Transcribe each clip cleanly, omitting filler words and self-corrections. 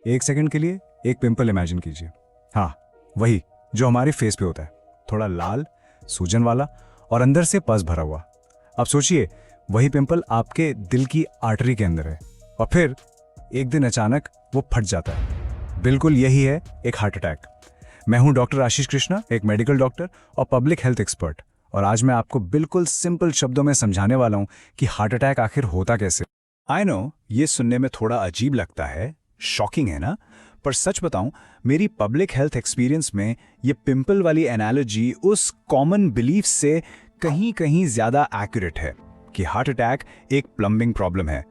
एक सेकंड के लिए एक पिंपल इमेजिन कीजिए। हाँ, वही जो हमारे फेस पे होता है, थोड़ा लाल, सूजन वाला और अंदर से पस भरा हुआ। अब सोचिए, वही पिंपल आपके दिल की आर्टरी के अंदर है और फिर एक दिन अचानक वो फट जाता है। बिल्कुल यही है एक हार्ट अटैक। मैं हूं डॉक्टर आशीष कृष्णा, एक मेडिकल डॉक्टर और पब्लिक हेल्थ एक्सपर्ट, और आज मैं आपको बिल्कुल सिंपल शब्दों में समझाने वाला हूं कि हार्ट अटैक आखिर होता कैसे। आई नो, ये सुनने में थोड़ा अजीब लगता है, शॉकिंग है ना? पर सच बताऊं, मेरी पब्लिक हेल्थ एक्सपीरियंस में ये पिंपल वाली एनालॉजी उस कॉमन बिलीफ से कहीं कहीं ज्यादा एक्यूरेट है कि हार्ट अटैक एक प्लम्बिंग प्रॉब्लम है।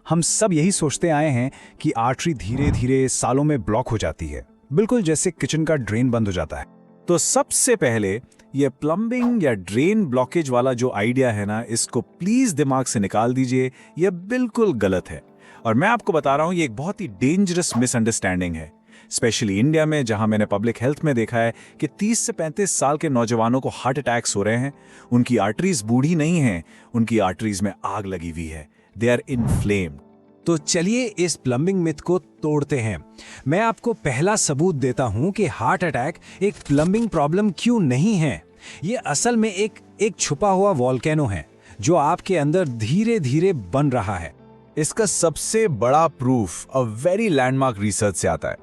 हम सब यही सोचते आए हैं कि आर्टरी धीरे धीरे सालों में ब्लॉक हो जाती है, बिल्कुल जैसे किचन का ड्रेन बंद हो जाता है। तो सबसे पहले ये प्लम्बिंग या ड्रेन ब्लॉकेज वाला जो आइडिया है ना, इसको प्लीज दिमाग से निकाल दीजिए। यह बिल्कुल गलत है और मैं आपको बता रहा हूं, ये एक बहुत ही डेंजरस मिसअंडरस्टैंडिंग है, स्पेशली इंडिया में, जहां मैंने पब्लिक हेल्थ में देखा है कि 30 से 35 साल के नौजवानों को हार्ट अटैक्स हो रहे हैं। उनकी आर्टरीज बूढ़ी नहीं हैं, उनकी आर्टरीज में आग लगी हुई है, दे आर इन्फ्लेम्ड। तो चलिए इस प्लम्बिंग मिथ को तोड़ते हैं। मैं आपको पहला सबूत देता हूं कि हार्ट अटैक एक प्लम्बिंग प्रॉब्लम क्यों नहीं है। ये असल में एक छुपा हुआ वोल्केनो है जो आपके अंदर धीरे धीरे बन रहा है। इसका सबसे बड़ा proof a very landmark research से आता है।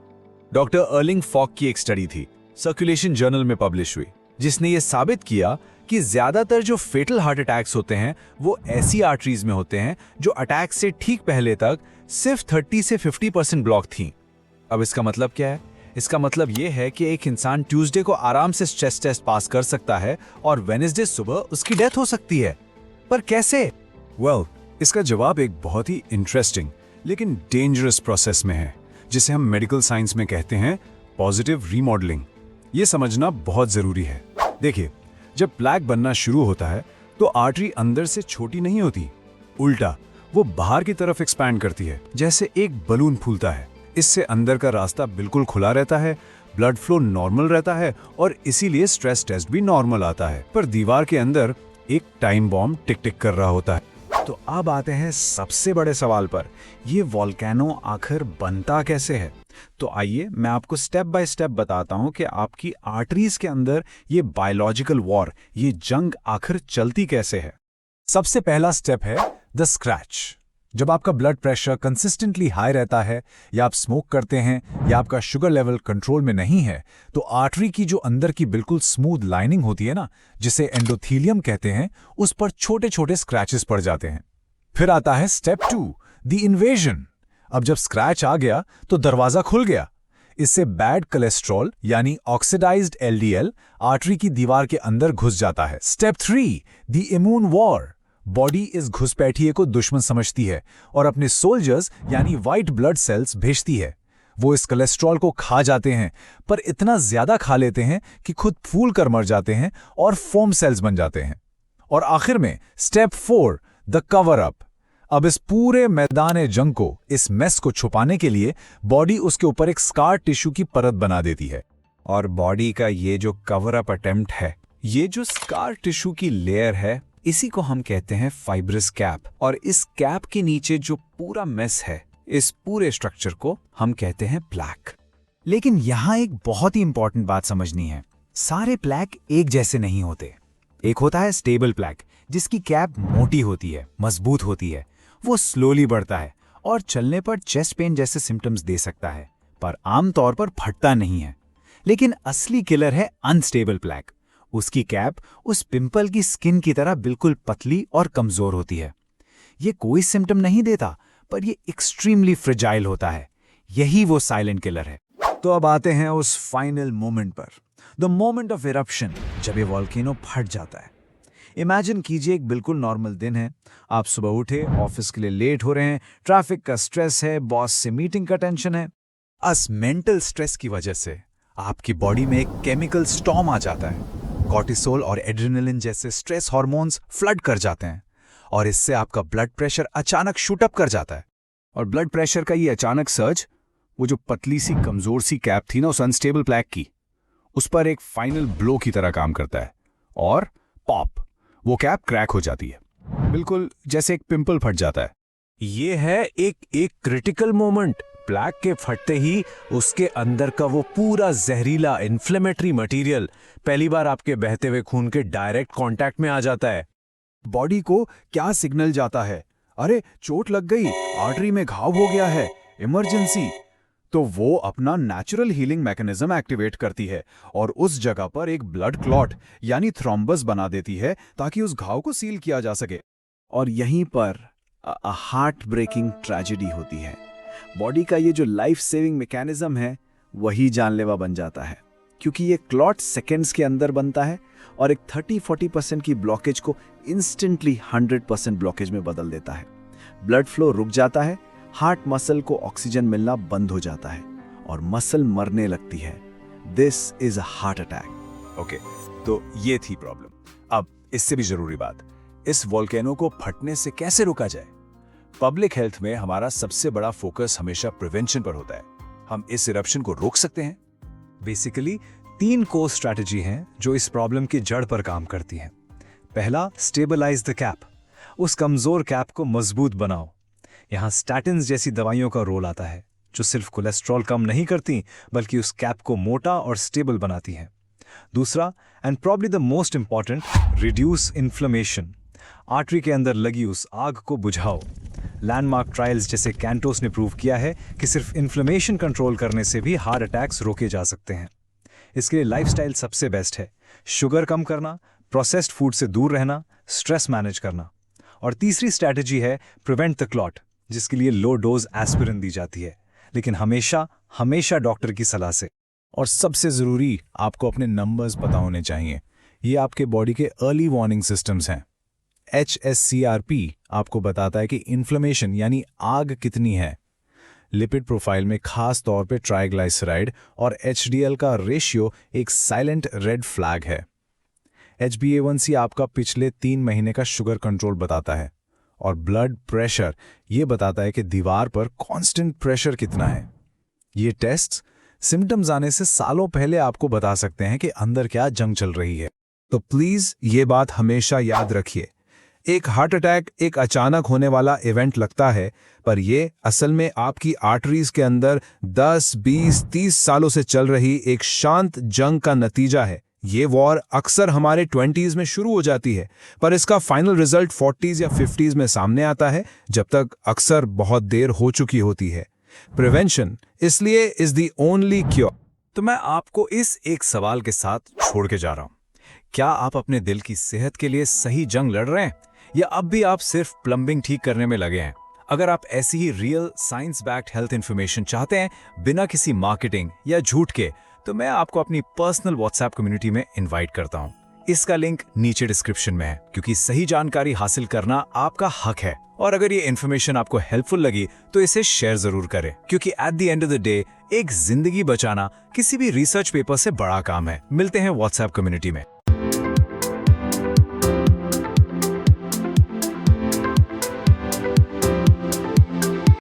डॉक्टर अर्लिंग फॉक की एक स्टडी थी, सर्कुलेशन जर्नल में पब्लिश हुई, जिसने ये साबित किया कि ज्यादातर जो फेटल हार्ट अटैक्स होते हैं वो ऐसी आर्टरीज में होते हैं जो अटैक से ठीक पहले तक सिर्फ 30 से 50% ब्लॉक थीं। अब इसका मतलब क्या है? इसका मतलब ये है कि एक इंसान ट्यूसडे को आराम से स्ट्रेस टेस्ट पास कर सकता है और वेडनेसडे सुबह उसकी डेथ हो सकती है। पर कैसे? वेल, इसका जवाब एक बहुत ही इंटरेस्टिंग लेकिन डेंजरस प्रोसेस में है, जिसे हम मेडिकल साइंस में कहते हैं पॉजिटिव रीमॉडलिंग। ये समझना बहुत जरूरी है। देखिए, जब प्लैक बनना शुरू होता है तो आर्टरी अंदर से छोटी नहीं होती, उल्टा वो बाहर की तरफ एक्सपैंड करती है, जैसे एक बलून फूलता है। इससे अंदर का रास्ता बिल्कुल खुला रहता है, ब्लड फ्लो नॉर्मल रहता है और इसीलिए स्ट्रेस टेस्ट भी नॉर्मल आता है। पर दीवार के अंदर एक टाइम बॉम्ब टिक टिक कर रहा होता है। तो अब आते हैं सबसे बड़े सवाल पर, ये वोल्केनो आखिर बनता कैसे है? तो आइए मैं आपको स्टेप बाय स्टेप बताता हूं कि आपकी आर्टरीज के अंदर ये बायोलॉजिकल वॉर, ये जंग आखिर चलती कैसे है। सबसे पहला स्टेप है द स्क्रैच। जब आपका ब्लड प्रेशर कंसिस्टेंटली हाई रहता है, या आप स्मोक करते हैं, या आपका शुगर लेवल कंट्रोल में नहीं है, तो आर्टरी की जो अंदर की बिल्कुल स्मूथ लाइनिंग होती है ना, जिसे एंडोथीलियम कहते हैं, उस पर छोटे छोटे स्क्रैचेस पड़ जाते हैं। फिर आता है स्टेप 2, द इन्वेजन। अब जब स्क्रैच आ गया तो दरवाजा खुल गया। इससे बैड कोलेस्ट्रॉल यानी ऑक्सीडाइज्ड एलडीएल आर्टरी की दीवार के अंदर घुस जाता है। Step 3, the immune war. Body इस घुसपैठिए को दुश्मन समझती है और अपने सोल्जर्स यानी व्हाइट ब्लड सेल्स भेजती है। वो इस कोलेस्ट्रॉल को खा जाते हैं, पर इतना ज्यादा खा लेते हैं कि खुद फूल कर मर जाते हैं और फोम सेल्स बन जाते हैं। और आखिर में स्टेप 4, द कवर अप। अब इस पूरे मैदान जंग को, इस मेस को छुपाने के लिए बॉडी उसके ऊपर एक स्कार टिश्यू की परत बना देती है। और बॉडी का ये जो कवर अप अटेम्प्ट है, ये जो स्कार टिश्यू की लेयर है, इसी को हम कहते हैं फाइब्रस कैप। और इस कैप के नीचे जो पूरा मेस है, इस पूरे स्ट्रक्चर को हम कहते हैं प्लैक। लेकिन यहां एक बहुत ही इंपॉर्टेंट बात समझनी है, सारे प्लैक एक जैसे नहीं होते। एक होता है स्टेबल प्लैक, जिसकी कैप मोटी होती है, मजबूत होती है, वो स्लोली बढ़ता है और चलने पर चेस्ट पेन जैसे सिम्टम्स दे सकता है, पर आमतौर पर फटता नहीं है। लेकिन असली किलर है अनस्टेबल प्लैक। उसकी कैप उस पिंपल की स्किन की तरह बिल्कुल पतली और कमजोर होती है। ये कोई सिम्टम नहीं देता, पर ये एक्सट्रीमली फ्रेजाइल होता है। यही वो साइलेंट किलर है। तो अब आते हैं उस फाइनल मोमेंट पर, द मोमेंट ऑफ इरप्शन, जब ये वोल्केनो फट जाता है। इमेजिन कीजिए, एक बिल्कुल नॉर्मल दिन है। आप सुबह उठे, ऑफिस के लिए लेट हो रहे हैं, ट्रैफिक का स्ट्रेस है, बॉस से मीटिंग का टेंशन है। इस मेंटल स्ट्रेस की वजह से आपकी बॉडी में एक केमिकल स्टॉर्म आ जाता है। कॉर्टिसोल और एड्रेनलिन जैसे स्ट्रेस हार्मोन्स फ्लड कर जाते हैं और इससे आपका ब्लड प्रेशर अचानक शूट अप कर जाता है। और ब्लड प्रेशर का ये अचानक सर्ज, वो जो पतली सी कमजोर सी कैप थी ना उस अनस्टेबल प्लैक की, उस पर एक फाइनल ब्लो की तरह काम करता है और पॉप, वो कैप क्रैक हो जाती है, बिल्कुल जैसे एक पिंपल फट जाता है। ये है एक क्रिटिकल मोमेंट। प्लैक के फटते ही उसके अंदर का वो पूरा जहरीला इन्फ्लेमेटरी मटेरियल पहली बार आपके बहते हुए खून के डायरेक्ट कांटेक्ट में आ जाता है। बॉडी को क्या सिग्नल जाता है? अरे चोट लग गई, आर्टरी में घाव हो गया है, इमरजेंसी। तो वो अपना नेचुरल हीलिंग मैकेनिज्म एक्टिवेट करती है और उस जगह पर एक ब्लड क्लॉट यानी थ्रोम्बस बना देती है ताकि उस घाव को सील किया जा सके। और यहीं पर हार्ट ब्रेकिंग ट्रेजेडी होती है। बॉडी का ये जो लाइफ सेविंग मैकेनिज्म है वही जानलेवा बन जाता है, क्योंकि ये क्लॉट सेकेंड्स के अंदर बनता है और एक 30-40% की ब्लॉकेज को इंस्टेंटली 100% ब्लॉकेज में बदल देता है। ब्लड फ्लो रुक जाता है, हार्ट मसल को ऑक्सीजन मिलना बंद हो जाता है और मसल मरने लगती है। This is a heart attack. Okay, तो ये थी प्रॉब्लम। अब इससे भी जरूरी बात, इस वोल्केनो को फटने से कैसे रोका जाए? पब्लिक हेल्थ में हमारा सबसे बड़ा फोकस हमेशा प्रिवेंशन पर होता है। हम इस इरप्शन को रोक सकते हैं। बेसिकली 3 कोर स्ट्रैटेजी हैं जो इस प्रॉब्लम की जड़ पर काम करती हैं। पहला, स्टेबलाइज द कैप। उस कमजोर कैप को मजबूत बनाओ। यहाँ स्टैटिन्स जैसी दवाइयों का रोल आता है, जो सिर्फ कोलेस्ट्रॉल कम नहीं करती बल्कि उस कैप को मोटा और स्टेबल बनाती हैं। दूसरा, and probably the most important, reduce inflammation. Artery के अंदर लगी उस आग को बुझाओ। लैंडमार्क ट्रायल्स जैसे कैंटोस ने प्रूव किया है कि सिर्फ इन्फ्लेमेशन कंट्रोल करने से भी हार्ट अटैक्स रोके जा सकते हैं। इसके लिए लाइफस्टाइल सबसे बेस्ट है। शुगर कम करना, प्रोसेस्ड फूड से दूर रहना, स्ट्रेस मैनेज करना। और तीसरी स्ट्रैटेजी है प्रिवेंट द क्लॉट, जिसके लिए लो डोज एस्पिरिन दी जाती है, लेकिन हमेशा हमेशा डॉक्टर की सलाह से। और सबसे जरूरी, आपको अपने नंबर्स पता होने चाहिए। ये आपके बॉडी के अर्ली वार्निंग सिस्टम्स हैं। HSCRP आपको बताता है कि इन्फ्लेमेशन यानी आग कितनी है। लिपिड प्रोफाइल में खास तौर पे ट्राइग्लाइसराइड और HDL का रेशियो एक साइलेंट रेड फ्लैग है। HbA1c आपका पिछले 3 महीने का शुगर कंट्रोल बताता है। और ब्लड प्रेशर ये बताता है कि दीवार पर कांस्टेंट प्रेशर कितना है। ये टेस्ट सिम्टम्स आने से सालों पहले आपको बता सकते हैं कि अंदर क्या जंग चल रही है। तो प्लीज ये बात हमेशा याद रखिए, एक हार्ट अटैक एक अचानक होने वाला इवेंट लगता है, पर यह असल में आपकी आर्टरीज के अंदर 10, 20, 30 सालों से चल रही एक शांत जंग का नतीजा है। ये वॉर अक्सर हमारे 20s में शुरू हो जाती है, पर इसका फाइनल रिजल्ट 40s या 50s में सामने आता है, जब तक अक्सर बहुत देर हो चुकी होती है। प्रिवेंशन इसलिए इज द ओनली क्योर। तो मैं आपको इस एक सवाल के साथ छोड़ के जा रहा हूं। क्या आप अपने दिल की सेहत के लिए सही जंग लड़ रहे हैं, या अब भी आप सिर्फ प्लम्बिंग ठीक करने में लगे हैं? अगर आप ऐसी ही real science backed health information चाहते हैं बिना किसी मार्केटिंग या झूठ के, तो मैं आपको अपनी पर्सनल व्हाट्सएप कम्युनिटी में इनवाइट करता हूं। इसका लिंक नीचे डिस्क्रिप्शन में है, क्योंकि सही जानकारी हासिल करना आपका हक है। और अगर ये इन्फॉर्मेशन आपको हेल्पफुल लगी तो इसे शेयर जरूर करें, क्योंकि at the end of the day एक जिंदगी बचाना किसी भी रिसर्च पेपर से बड़ा काम है। मिलते हैं व्हाट्सएप कम्युनिटी में।